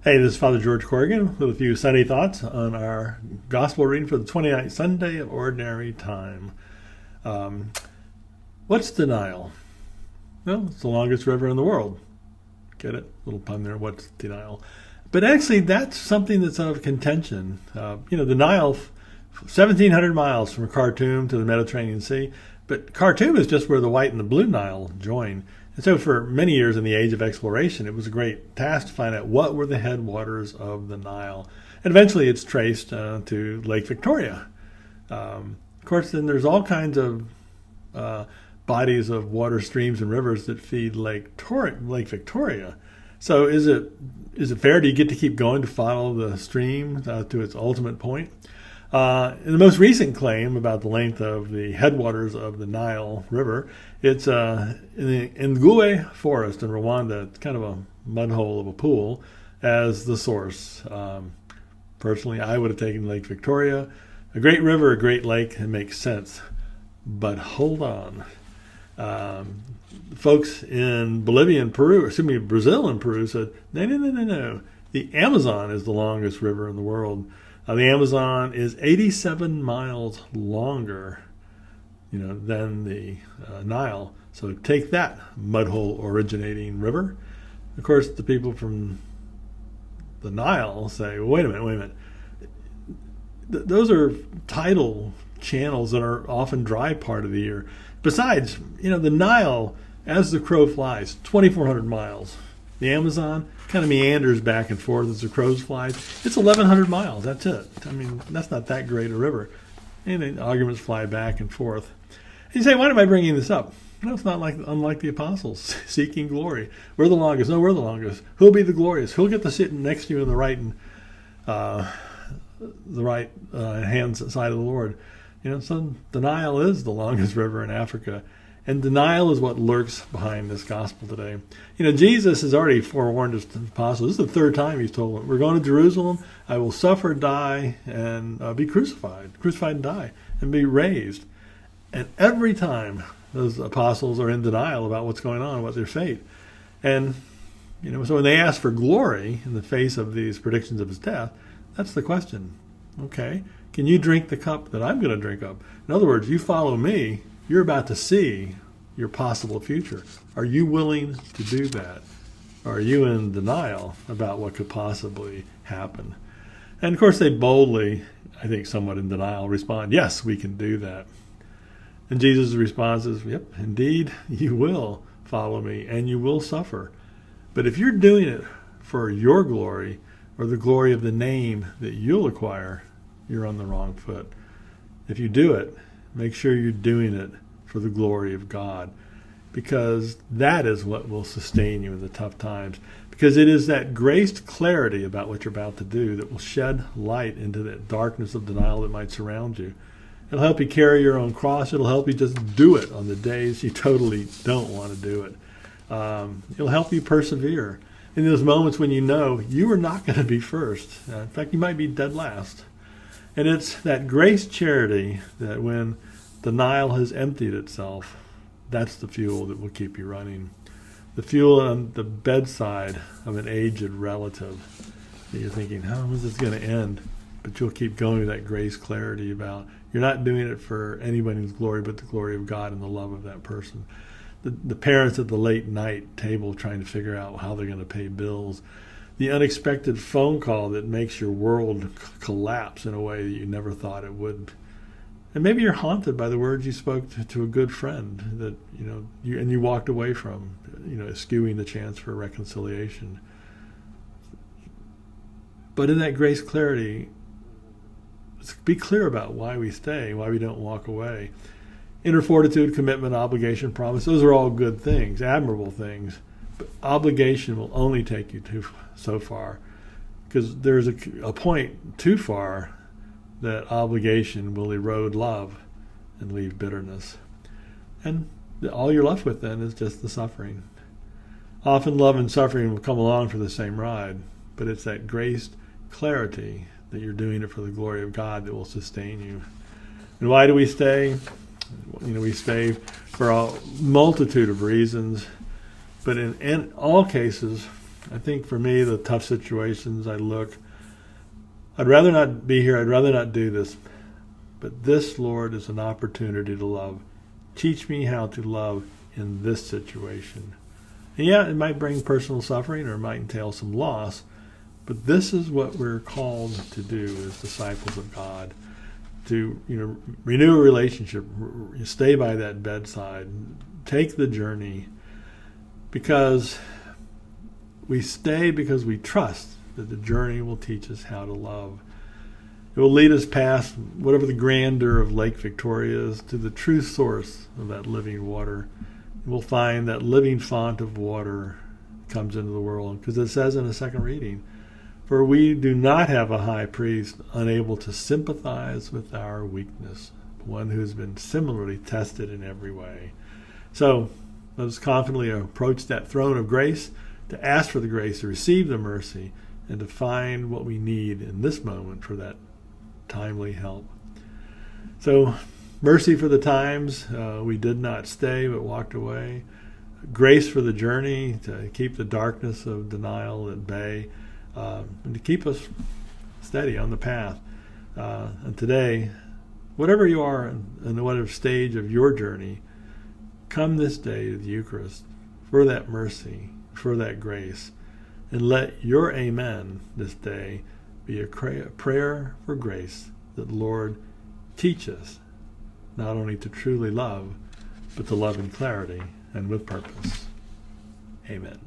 Hey, this is Father George Corrigan with a few Sunday thoughts on our Gospel reading for the 29th Sunday of Ordinary Time. Um, what's denial? Well, it's the longest river in the world. Get it? Little pun there. What's denial? But actually, that's something that's of contention. The Nile, 1,700 miles from Khartoum to the Mediterranean Sea. But Khartoum is just where the White and the Blue Nile join. And so for many years in the age of exploration, it was a great task to find out what were the headwaters of the Nile. And eventually it's traced to Lake Victoria. Of course, then there's all kinds of bodies of water, streams, and rivers that feed Lake Victoria. So is it fair? Do you get to keep going to follow the stream to its ultimate point? In the most recent claim about the length of the headwaters of the Nile River, it's in the Ngoué Forest in Rwanda. It's kind of a mud hole of a pool as the source. Personally, I would have taken Lake Victoria. A great river, a great lake, it makes sense. But hold on. Folks in Brazil and Peru said, no. The Amazon is the longest river in the world. The Amazon is 87 miles longer, than the Nile. So take that mud hole originating river. Of course, the people from the Nile say, well, wait a minute. Those are tidal channels that are often dry part of the year. Besides, the Nile, as the crow flies, 2,400 miles. The Amazon kind of meanders back and forth as the crows fly. It's 1,100 miles. That's it. I mean, that's not that great a river. And the arguments fly back and forth. And you say, why am I bringing this up? No, it's not unlike the apostles seeking glory. We're the longest. No, we're the longest. Who'll be the glorious? Who'll get to sit next to you in the right hand side of the Lord? So the Nile is the longest river in Africa. And denial is what lurks behind this gospel today. Jesus has already forewarned his apostles. This is the third time he's told them, we're going to Jerusalem. I will suffer, die, and be crucified and die, and be raised. And every time those apostles are in denial about what's going on, what their fate. And, so when they ask for glory in the face of these predictions of his death, that's the question. Okay, can you drink the cup that I'm going to drink of? In other words, you follow me, you're about to see your possible future. Are you willing to do that? Or are you in denial about what could possibly happen? And of course they boldly, I think somewhat in denial, respond, yes, we can do that. And Jesus' response is, yep, indeed, you will follow me and you will suffer. But if you're doing it for your glory or the glory of the name that you'll acquire, you're on the wrong foot. If you do it, make sure you're doing it for the glory of God, because that is what will sustain you in the tough times. Because it is that graced clarity about what you're about to do that will shed light into that darkness of denial that might surround you. It'll help you carry your own cross. It'll help you just do it on the days you totally don't want to do it. It'll help you persevere in those moments when you are not going to be first. In fact, you might be dead last. And it's that grace charity that when the Nile has emptied itself, that's the fuel that will keep you running. The fuel on the bedside of an aged relative that you're thinking, how is this going to end? But you'll keep going with that grace clarity about you're not doing it for anybody's glory but the glory of God and the love of that person. The parents at the late night table trying to figure out how they're going to pay bills. The unexpected phone call that makes your world collapse in a way that you never thought it would. And maybe you're haunted by the words you spoke to a good friend that you walked away from, eschewing the chance for reconciliation. But in that grace clarity, let's be clear about why we stay, why we don't walk away. Inner fortitude, commitment, obligation, promise, those are all good things, admirable things. But obligation will only take you so far, because there's a point too far that obligation will erode love and leave bitterness. And all you're left with then is just the suffering. Often love and suffering will come along for the same ride, but it's that graced clarity that you're doing it for the glory of God that will sustain you. And why do we stay? We stay for a multitude of reasons, but in all cases I think for me, the tough situations, I'd rather not be here, I'd rather not do this. But this, Lord, is an opportunity to love. Teach me how to love in this situation. And yeah, it might bring personal suffering or it might entail some loss, but this is what we're called to do as disciples of God. To renew a relationship, stay by that bedside, take the journey, because we stay because we trust that the journey will teach us how to love. It will lead us past whatever the grandeur of Lake Victoria is to the true source of that living water. We'll find that living font of water comes into the world, because it says in the second reading, for we do not have a high priest unable to sympathize with our weakness, one who has been similarly tested in every way. So let us confidently approach that throne of grace to ask for the grace, to receive the mercy, and to find what we need in this moment for that timely help. So mercy for the times we did not stay but walked away. Grace for the journey to keep the darkness of denial at bay, and to keep us steady on the path. And today, whatever you are in whatever stage of your journey, come this day to the Eucharist for that mercy, for that grace, and let your amen this day be a prayer for grace that the Lord teach us not only to truly love, but to love in clarity and with purpose. Amen.